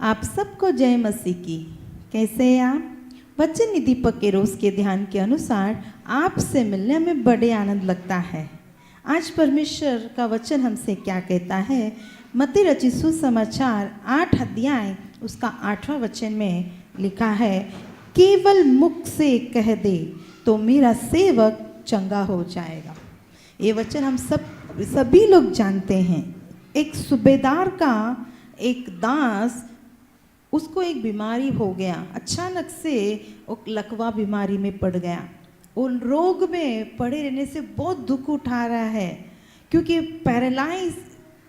आप सबको जय मसीह की। कैसे हैं आप? वचन निधि दीपक के रोज के ध्यान के अनुसार आपसे मिलने में बड़े आनंद लगता है। आज परमेश्वर का वचन हमसे क्या कहता है? मत्ती रचित सुसमाचार 8 अध्याय उसका 8वां वचन में लिखा है, केवल मुख से कह दे तो मेरा सेवक चंगा हो जाएगा। ये वचन हम सभी लोग जानते हैं। एक सूबेदार का एक दास, उसको एक बीमारी हो गया। अचानक से वो लकवा बीमारी में पड़ गया। वो रोग में पड़े रहने से बहुत दुख उठा रहा है, क्योंकि पैरालाइज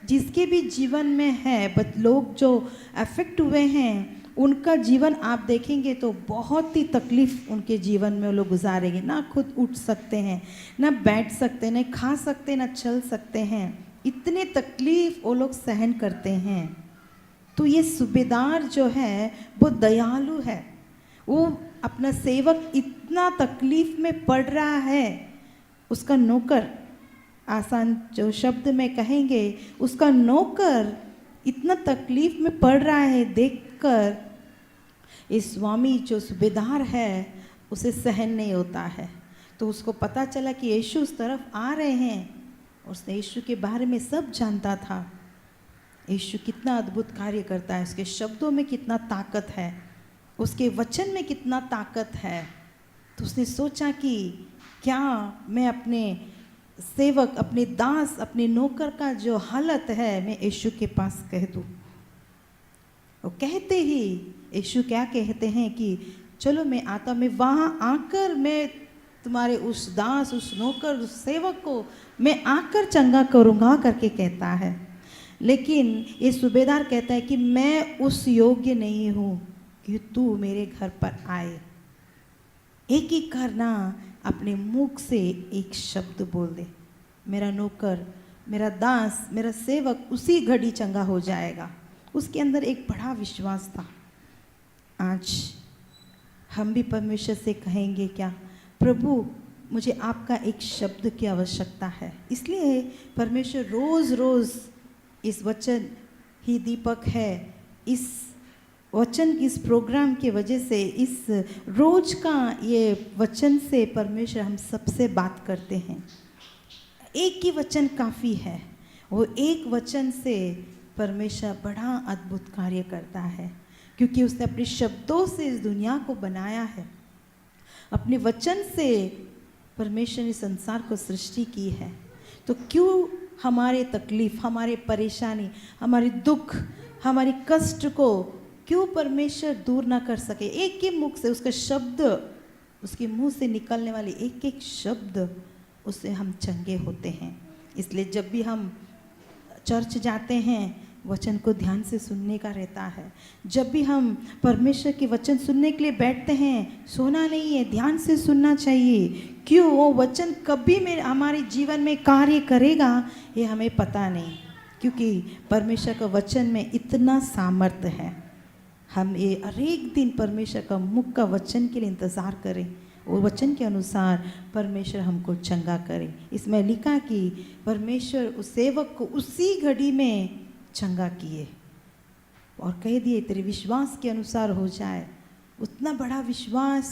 जिसके भी जीवन में है, बट लोग जो अफेक्ट हुए हैं उनका जीवन आप देखेंगे तो बहुत ही तकलीफ उनके जीवन में वो लोग गुजारेंगे। ना खुद उठ सकते हैं, ना बैठ सकते, ना खा सकते, ना चल सकते हैं। इतने तकलीफ वो लोग सहन करते हैं। तो ये सूबेदार जो है वो दयालु है। वो अपना सेवक इतना तकलीफ में पड़ रहा है, उसका नौकर, आसान जो शब्द में कहेंगे, उसका नौकर इतना तकलीफ में पड़ रहा है, देखकर इस स्वामी जो सूबेदार है उसे सहन नहीं होता है। तो उसको पता चला कि यीशु उस तरफ आ रहे हैं। उसने यीशु के बारे में सब जानता था। यीशु कितना अद्भुत कार्य करता है, उसके शब्दों में कितना ताकत है, उसके वचन में कितना ताकत है। तो उसने सोचा कि क्या मैं अपने सेवक, अपने दास, अपने नौकर का जो हालत है मैं यीशु के पास कह दूँ। वो कहते ही यीशु क्या कहते हैं कि चलो मैं आता, मैं वहाँ आकर मैं तुम्हारे उस दास, उस नौकर, उस सेवक को मैं आकर चंगा करूँगा करके कहता है। लेकिन ये सूबेदार कहता है कि मैं उस योग्य नहीं हूँ कि तू मेरे घर पर आए। एक ही करना, अपने मुख से एक शब्द बोल दे, मेरा नौकर, मेरा दास, मेरा सेवक उसी घड़ी चंगा हो जाएगा। उसके अंदर एक बड़ा विश्वास था। आज हम भी परमेश्वर से कहेंगे क्या, प्रभु मुझे आपका एक शब्द की आवश्यकता है। इसलिए परमेश्वर रोज़ रोज़ इस वचन ही दीपक है, इस वचन की इस प्रोग्राम की वजह से, इस रोज का ये वचन से परमेश्वर हम सबसे बात करते हैं। एक ही वचन काफ़ी है। वो एक वचन से परमेश्वर बड़ा अद्भुत कार्य करता है, क्योंकि उसने अपने शब्दों से इस दुनिया को बनाया है। अपने वचन से परमेश्वर ने संसार को सृष्टि की है। तो क्यों हमारे तकलीफ, हमारे परेशानी, हमारे दुख, हमारी कष्ट को क्यों परमेश्वर दूर ना कर सके? एक ही मुख से, उसका शब्द, उसके मुंह से निकलने वाले एक एक शब्द, उससे हम चंगे होते हैं। इसलिए जब भी हम चर्च जाते हैं, वचन को ध्यान से सुनने का रहता है। जब भी हम परमेश्वर के वचन सुनने के लिए बैठते हैं, सोना नहीं है, ध्यान से सुनना चाहिए। क्यों? वो वचन कभी में हमारे जीवन में कार्य करेगा ये हमें पता नहीं, क्योंकि परमेश्वर का वचन में इतना सामर्थ्य है। हम ये हर एक दिन परमेश्वर का मुख का वचन के लिए इंतज़ार करें, वो वचन के अनुसार परमेश्वर हमको चंगा करे। इसमें लिखा कि परमेश्वर उस सेवक को उसी घड़ी में चंगा किए और कह दिए तेरे विश्वास के अनुसार हो जाए। उतना बड़ा विश्वास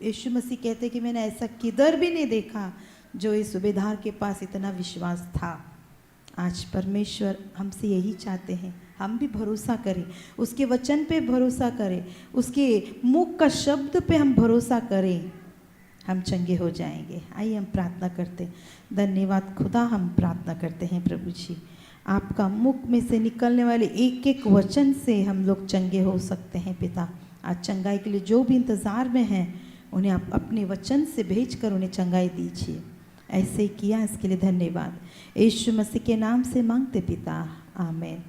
यीशु मसीह कहते कि मैंने ऐसा किधर भी नहीं देखा जो इस सूबेदार के पास इतना विश्वास था। आज परमेश्वर हमसे यही चाहते हैं, हम भी भरोसा करें, उसके वचन पे भरोसा करें, उसके मुख का शब्द पे हम भरोसा करें, हम चंगे हो जाएंगे। आइए हम प्रार्थना करते हैं। धन्यवाद खुदा, हम प्रार्थना करते हैं प्रभु जी, आपका मुख में से निकलने वाले एक एक वचन से हम लोग चंगे हो सकते हैं। पिता, आज चंगाई के लिए जो भी इंतज़ार में हैं, उन्हें आप अपने वचन से भेजकर उन्हें चंगाई दीजिए। ऐसे ही किया, इसके लिए धन्यवाद। यीशु मसीह के नाम से मांगते पिता, आमीन।